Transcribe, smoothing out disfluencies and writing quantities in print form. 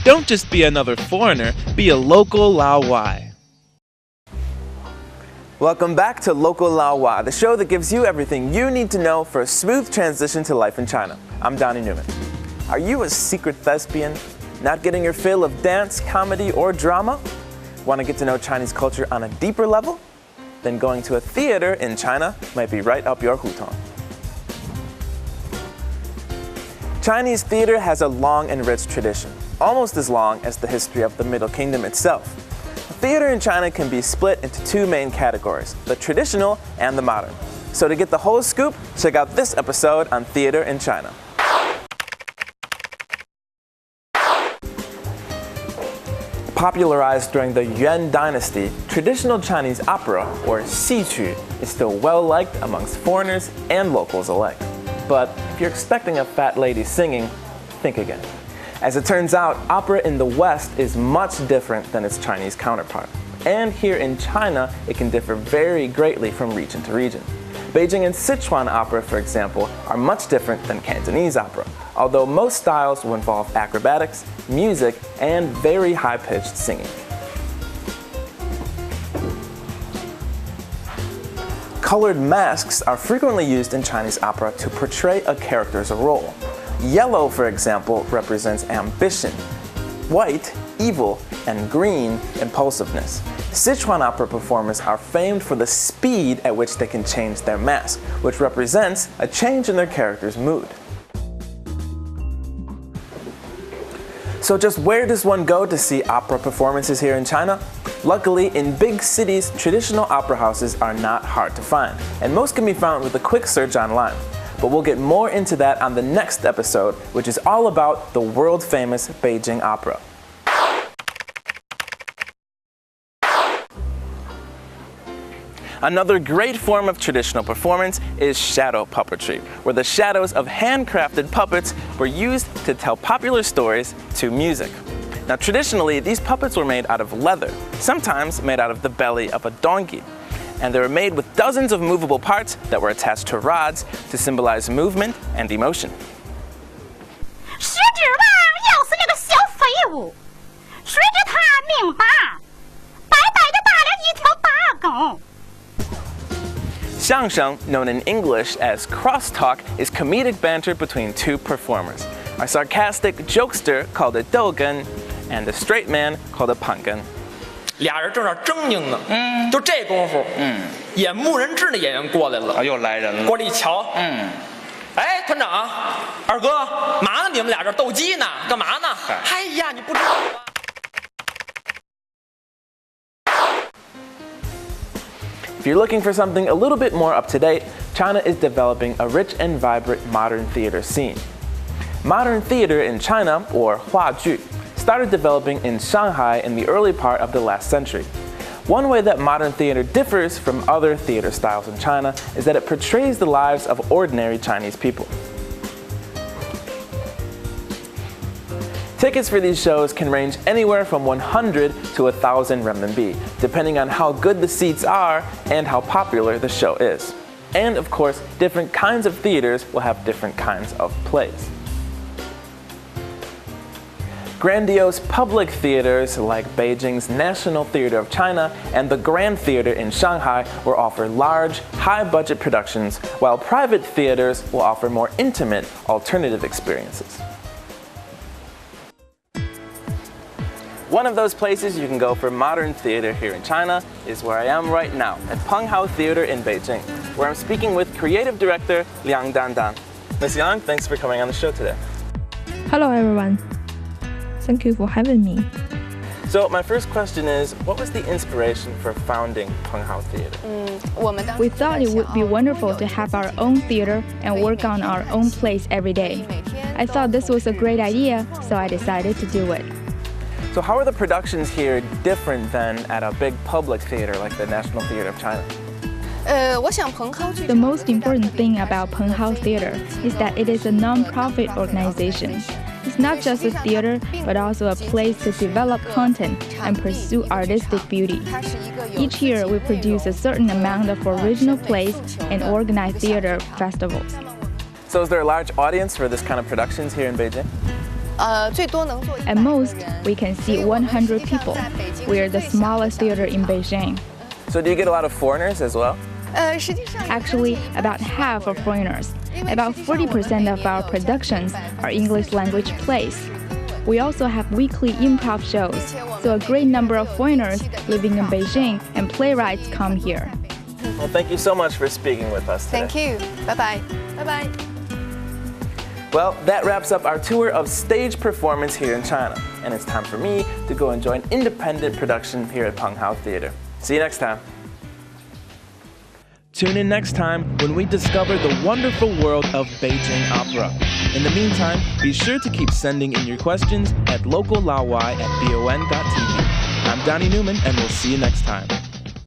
Don't just be another foreigner, be a local Laowai. Welcome back to Local Laowai, the show that gives you everything you need to know for a smooth transition to life in China. I'm Donnie Newman. Are you a secret thespian? Not getting your fill of dance, comedy, or drama? Want to get to know Chinese culture on a deeper level? Then going to a theater in China might be right up your hutong. Chinese theater has a long and rich tradition, almost as long as the history of the Middle Kingdom itself. Theater in China can be split into two main categories, the traditional and the modern. So to get the whole scoop, check out this episode on theater in China. Popularized during the Yuan dynasty, traditional Chinese opera, or xixu, is still well-liked amongst foreigners and locals alike. But if you're expecting a fat lady singing, think again. As it turns out, opera in the West is much different than its Chinese counterpart. And here in China, it can differ very greatly from region to region. Beijing and Sichuan opera, for example, are much different than Cantonese opera, although most styles will involve acrobatics, music, and very high-pitched singing. Colored masks are frequently used in Chinese opera to portray a character's role. Yellow, for example, represents ambition, white, evil, and green, impulsiveness. Sichuan opera performers are famed for the speed at which they can change their mask, which represents a change in their character's mood. So just where does one go to see opera performances here in China? Luckily, in big cities, traditional opera houses are not hard to find, and most can be found with a quick search online. But we'll get more into that on the next episode, which is all about the world-famous Beijing opera. Another great form of traditional performance is shadow puppetry, where the shadows of handcrafted puppets were used to tell popular stories to music. Now traditionally, these puppets were made out of leather, sometimes made out of the belly of a donkey. And they were made with dozens of movable parts that were attached to rods to symbolize movement and emotion. 谁知道要是那个小废物，谁知他命大，白白的打了一条大狗。 Xiangsheng, known in English as crosstalk, is comedic banter between two performers. A sarcastic jokester called a dougen, and a straight man called a pangen. 俩人正那正经呢，就这功夫，演牧人志的演员过来了，啊，又来人了。过来一瞧，哎，团长，二哥，嘛呢？你们俩这斗鸡呢？干嘛呢？哎呀，你不知道啊。 If you're looking for something a little bit more up-to-date, China is developing a rich and vibrant modern theater scene. Modern theater in China, or Huaju, started developing in Shanghai in the early part of the last century. One way that modern theater differs from other theater styles in China is that it portrays the lives of ordinary Chinese people. Tickets for these shows can range anywhere from 100 to 1,000 renminbi, depending on how good the seats are and how popular the show is. And of course, different kinds of theaters will have different kinds of plays. Grandiose public theaters like Beijing's National Theater of China and the Grand Theater in Shanghai will offer large, high-budget productions, while private theaters will offer more intimate, alternative experiences. One of those places you can go for modern theater here in China is where I am right now, at Penghao Theater in Beijing, where I'm speaking with creative director Liang Dandan. Ms. Yang, thanks for coming on the show today. Hello everyone. Thank you for having me. So my first question is, what was the inspiration for founding Penghao Theater? We thought it would be wonderful to have our own theater and work on our own plays every day. I thought this was a great idea, so I decided to do it. So how are the productions here different than at a big public theater like the National Theater of China? The most important thing about Penghao Theater is that it is a non-profit organization. It's not just a theater, but also a place to develop content and pursue artistic beauty. Each year, we produce a certain amount of original plays and organize theater festivals. So is there a large audience for this kind of productions here in Beijing? At most, we can see 100 people. We are the smallest theater in Beijing. So do you get a lot of foreigners as well? Actually, about half are foreigners. About 40% of our productions are English language plays. We also have weekly improv shows, so a great number of foreigners living in Beijing and playwrights come here. Well, thank you so much for speaking with us today. Thank you. Bye-bye. Bye-bye. Well, that wraps up our tour of stage performance here in China. And it's time for me to go enjoy an independent production here at Penghao Theater. See you next time. Tune in next time when we discover the wonderful world of Beijing opera. In the meantime, be sure to keep sending in your questions at localaowai@bon.tv. I'm Donnie Newman, and we'll see you next time.